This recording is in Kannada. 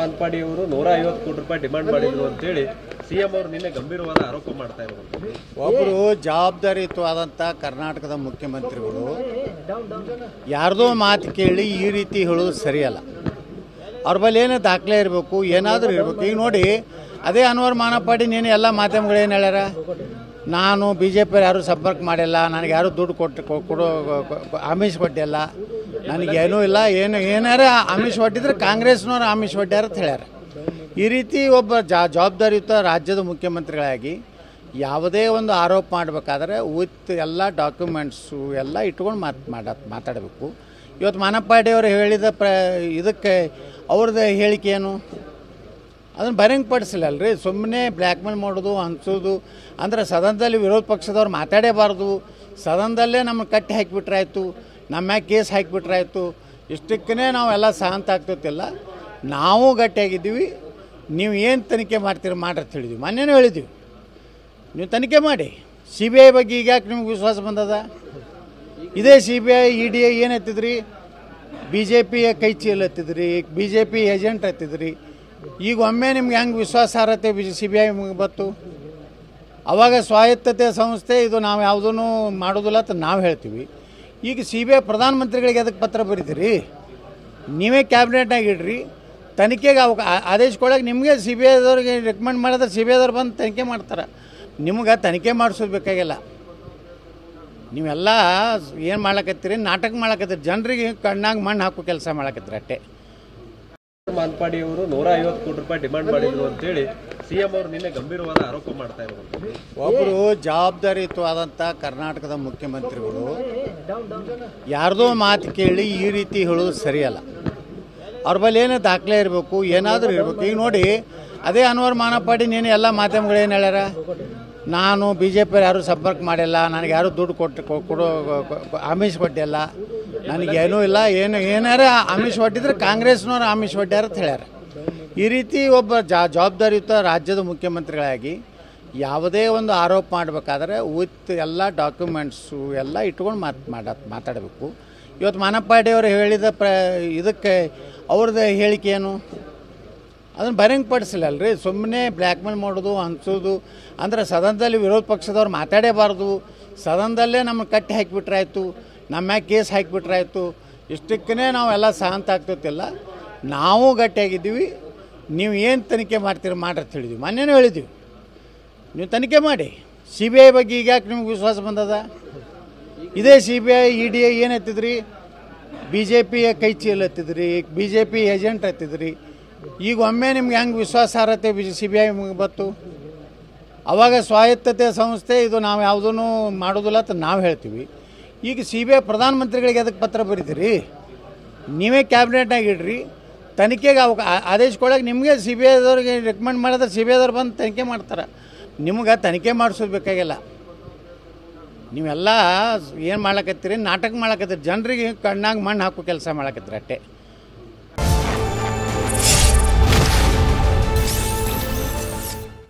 ಮಾನ್ಪಾಡಿಯವರು 150 ಕೋಟಿ ರೂಪಾಯಿ ಡಿಮಾಂಡ್ ಮಾಡಿದ್ರು ಅಂತ ಹೇಳಿ ಸಿಎಂ ಅವರು ನಿನ್ನೆ ಗಂಭೀರವಾದ ಆರೋಪ ಮಾಡ್ತಾ ಇದ್ದಾರೆ. ಒಬ್ಬರು ಜವಾಬ್ದಾರಿಯುತವಾದಂಥ ಕರ್ನಾಟಕದ ಮುಖ್ಯಮಂತ್ರಿಗಳು ಯಾರ್ದೋ ಮಾತು ಕೇಳಿ ಈ ರೀತಿ ಹೇಳೋದು ಸರಿಯಲ್ಲ. ಅವ್ರ ಬಳಿ ಏನೋ ದಾಖಲೆ ಇರಬೇಕು, ಏನಾದರೂ ಇರಬೇಕು. ಈಗ ನೋಡಿ, ಅದೇ ಅನ್ವರ್ ಮಾನಪಾಡಿ ನೀನು ಎಲ್ಲ ಮಾಧ್ಯಮಗಳು ಏನು ಹೇಳ್ಯಾರ, ನಾನು BJP ಯಾರೂ ಸಂಪರ್ಕ ಮಾಡಿಲ್ಲ, ನನಗೆ ಯಾರೂ ದುಡ್ಡು ಕೊಡೋ ಆಮಿಷ ಕೊಟ್ಟಿಲ್ಲ, ನನಗೇನೂ ಇಲ್ಲ, ಏನಾರ ಆಮಿಷ ಕೊಟ್ಟಿದ್ರೆ ಕಾಂಗ್ರೆಸ್ನವ್ರು ಆಮಿಷ ಕೊಟ್ಟಾರ ಅಂತ ಹೇಳ್ಯಾರ. ಈ ರೀತಿ ಒಬ್ಬ ಜವಾಬ್ದಾರಿಯುತ ರಾಜ್ಯದ ಮುಖ್ಯಮಂತ್ರಿಗಳಾಗಿ ಯಾವುದೇ ಒಂದು ಆರೋಪ ಮಾಡಬೇಕಾದ್ರೆ ವಿತ್ ಎಲ್ಲ ಡಾಕ್ಯುಮೆಂಟ್ಸು ಎಲ್ಲ ಇಟ್ಕೊಂಡು ಮಾತಾಡಬೇಕು. ಇವತ್ತು ಮಾನಪಾಡಿಯವರು ಹೇಳಿದ ಇದಕ್ಕೆ ಅವ್ರದ್ದು ಹೇಳಿಕೆ ಏನು, ಅದನ್ನು ಬಹಿರಂಗಪಡಿಸಲಲ್ರಿ. ಸುಮ್ಮನೆ ಬ್ಲ್ಯಾಕ್ ಮೇಲ್ ಮಾಡೋದು, ಹಂಚೋದು ಅಂದರೆ ಸದನದಲ್ಲಿ ವಿರೋಧ ಪಕ್ಷದವ್ರು ಮಾತಾಡೇಬಾರ್ದು, ಸದನದಲ್ಲೇ ನಮ್ಮನ್ನು ಕಟ್ಟಿ ಹಾಕಿಬಿಟ್ರಾಯ್ತು, ನಮ್ಮ ಮ್ಯಾಗೆ ಕೇಸ್ ಹಾಕಿಬಿಟ್ರಾಯ್ತು, ಇಷ್ಟಕ್ಕೇ ನಾವೆಲ್ಲ ಶಾಂತ ಆಗ್ತಿಲ್ಲ. ನಾವು ಗಟ್ಟಿಯಾಗಿದ್ದೀವಿ. ನೀವು ಏನು ತನಿಖೆ ಮಾಡ್ತೀರಿ ಮಾಡ್ರಿ ಅಂತ ಹೇಳಿದ್ವಿ, ಮೊನ್ನೆನೂ ಹೇಳಿದ್ವಿ. ನೀವು ತನಿಖೆ ಮಾಡಿ. CBI ಬಗ್ಗೆ ಈಗ ಯಾಕೆ ನಿಮ್ಗೆ ವಿಶ್ವಾಸ ಬಂದದ? ಇದೇ CBI ED ಏನು ಹತ್ತಿದ್ರಿ, BJP ಕೈ ಚೀಲ ಹತ್ತಿದ್ರಿ, BJP ಏಜೆಂಟ್ ಹತ್ತಿದ್ರಿ. ಈಗ ಒಮ್ಮೆ ನಿಮ್ಗೆ ಹೆಂಗೆ ವಿಶ್ವಾಸಾರ್ಹತೆ CBI ಬತ್ತು? ಅವಾಗ ಸ್ವಾಯತ್ತತೆ ಸಂಸ್ಥೆ ಇದು, ನಾವು ಯಾವುದೂ ಮಾಡೋದಿಲ್ಲ ಅಂತ ನಾವು ಹೇಳ್ತೀವಿ. ಈಗ CBI ಪ್ರಧಾನಮಂತ್ರಿಗಳಿಗೆ ಅದಕ್ಕೆ ಪತ್ರ ಬರೀತೀರಿ? ನೀವೇ ಕ್ಯಾಬಿನೆಟ್ನಾಗ ಇಡ್ರಿ, ತನಿಖೆಗೆ ಆದೇಶ ಕೊಡೋಕೆ ನಿಮಗೆ CBIದವ್ರಿಗೆ ರೆಕಮೆಂಡ್ ಮಾಡಿದ್ರೆ CBIದವ್ರು ಬಂದು ತನಿಖೆ ಮಾಡ್ತಾರೆ. ನಿಮ್ಗೆ ತನಿಖೆ ಮಾಡಿಸೋದು ಬೇಕಾಗಿಲ್ಲ. ನೀವೆಲ್ಲ ಏನು ಮಾಡ್ಲಕತ್ತೀರಿ, ನಾಟಕ ಮಾಡ್ಲಕತ್ತೀರಿ, ಜನರಿಗೆ ಕಣ್ಣಾಗ ಮಣ್ಣು ಹಾಕೋ ಕೆಲಸ ಮಾಡ್ಲಕತ್ತೀರಿ ಅಷ್ಟೇ. ಮಾನ್ಪಾಡಿಯವರು 150 ಕೋಟಿ ರೂಪಾಯಿ ಡಿಮಾಂಡ್ ಮಾಡಿದ್ರು ಅಂತ ಹೇಳಿ ಸಿಎಂ ಅವರು ನಿನ್ನೆ ಗಂಭೀರವಾದ ಆರೋಪ ಮಾಡ್ತಾ ಇದ್ದಾರೆ. ಒಬ್ಬರು ಜವಾಬ್ದಾರಿಯುತವಾದಂಥ ಕರ್ನಾಟಕದ ಮುಖ್ಯಮಂತ್ರಿಗಳು ಯಾರ್ದೋ ಮಾತು ಕೇಳಿ ಈ ರೀತಿ ಹೇಳೋದು ಸರಿಯಲ್ಲ. ಅವ್ರ ಬಳಿ ಏನೋ ದಾಖಲೆ ಇರಬೇಕು, ಏನಾದರೂ ಇರಬೇಕು. ಈಗ ನೋಡಿ, ಅದೇ ಅನ್ವರ್ ಮಾನಪಾಡಿ ನೀನು ಎಲ್ಲ ಮಾಧ್ಯಮಗಳು ಏನು ಹೇಳ್ಯಾರ, ನಾನು BJP ಯಾರೂ ಸಂಪರ್ಕ ಮಾಡಿಲ್ಲ, ನನಗೆ ಯಾರೂ ದುಡ್ಡು ಕೊಡೋ ಆಮಿಷ ಕೊಟ್ಟಿಲ್ಲ, ನನಗೇನೂ ಇಲ್ಲ, ಏನಾರ ಆಮಿಷ ಕೊಟ್ಟಿದ್ರೆ ಕಾಂಗ್ರೆಸ್ನವ್ರು ಆಮಿಷ ಕೊಟ್ಟಾರ ಅಂತ ಹೇಳ್ಯಾರ. ಈ ರೀತಿ ಒಬ್ಬ ಜವಾಬ್ದಾರಿಯುತ ರಾಜ್ಯದ ಮುಖ್ಯಮಂತ್ರಿಗಳಾಗಿ ಯಾವುದೇ ಒಂದು ಆರೋಪ ಮಾಡಬೇಕಾದ್ರೆ ವಿತ್ ಎಲ್ಲ ಡಾಕ್ಯುಮೆಂಟ್ಸು ಎಲ್ಲ ಇಟ್ಕೊಂಡು ಮಾತಾಡಬೇಕು. ಇವತ್ತು ಮಾನಪಾಡಿಯವರು ಹೇಳಿದ ಇದಕ್ಕೆ ಅವ್ರದ್ದು ಹೇಳಿಕೆ ಏನು, ಅದನ್ನು ಬಹಿರಂಗಪಡಿಸಲಲ್ರಿ. ಸುಮ್ಮನೆ ಬ್ಲ್ಯಾಕ್ ಮೇಲ್ ಮಾಡೋದು, ಹಂಚೋದು ಅಂದರೆ ಸದನದಲ್ಲಿ ವಿರೋಧ ಪಕ್ಷದವ್ರು ಮಾತಾಡೇಬಾರ್ದು, ಸದನದಲ್ಲೇ ನಮ್ಮನ್ನು ಕಟ್ಟಿ ಹಾಕಿಬಿಟ್ರಾಯ್ತು, ನಮ್ಮ ಮ್ಯಾಗೆ ಕೇಸ್ ಹಾಕಿಬಿಟ್ರಾಯ್ತು, ಇಷ್ಟಕ್ಕೇ ನಾವೆಲ್ಲ ಶಾಂತ ಆಗ್ತಿಲ್ಲ. ನಾವು ಗಟ್ಟಿಯಾಗಿದ್ದೀವಿ. ನೀವು ಏನು ತನಿಖೆ ಮಾಡ್ತೀರಿ ಮಾಡ್ರಿ ಅಂತ ಹೇಳಿದ್ವಿ, ಮೊನ್ನೆನೂ ಹೇಳಿದ್ವಿ. ನೀವು ತನಿಖೆ ಮಾಡಿ. CBI ಬಗ್ಗೆ ಈಗ ಯಾಕೆ ನಿಮ್ಗೆ ವಿಶ್ವಾಸ ಬಂದದ? ಇದೇ CBI ED ಏನು ಹತ್ತಿದ್ರಿ, BJP ಕೈ ಚೀಲ ಹತ್ತಿದ್ರಿ, BJP ಏಜೆಂಟ್ ಹತ್ತಿದ್ರಿ. ಈಗ ಒಮ್ಮೆ ನಿಮ್ಗೆ ಹೆಂಗೆ ವಿಶ್ವಾಸಾರ್ಹತೆ CBI ಬತ್ತು? ಅವಾಗ ಸ್ವಾಯತ್ತತೆ ಸಂಸ್ಥೆ ಇದು, ನಾವು ಯಾವುದೂ ಮಾಡೋದಿಲ್ಲ ಅಂತ ನಾವು ಹೇಳ್ತೀವಿ. ಈಗ CBI ಪ್ರಧಾನಮಂತ್ರಿಗಳಿಗೆ ಅದಕ್ಕೆ ಪತ್ರ ಬರೀತೀರಿ? ನೀವೇ ಕ್ಯಾಬಿನೆಟ್ನಾಗ ಇಡ್ರಿ, ತನಿಖೆಗೆ ಆದೇಶ ಕೊಡೋಕೆ ನಿಮಗೆ CBIದವ್ರಿಗೆ ರೆಕಮೆಂಡ್ ಮಾಡಿದ್ರೆ CBIದವ್ರು ಬಂದು ತನಿಖೆ ಮಾಡ್ತಾರೆ. ನಿಮ್ಗೆ ತನಿಖೆ ಮಾಡಿಸೋದು ಬೇಕಾಗಿಲ್ಲ. ನೀವೆಲ್ಲ ಏನು ಮಾಡ್ಲಕತ್ತೀರಿ, ನಾಟಕ ಮಾಡ್ಲಕತ್ತೀರಿ, ಜನರಿಗೆ ಕಣ್ಣಾಗ ಮಣ್ಣು ಹಾಕೋ ಕೆಲಸ ಮಾಡ್ಲಕತ್ತೀರಿ ಅಷ್ಟೇ.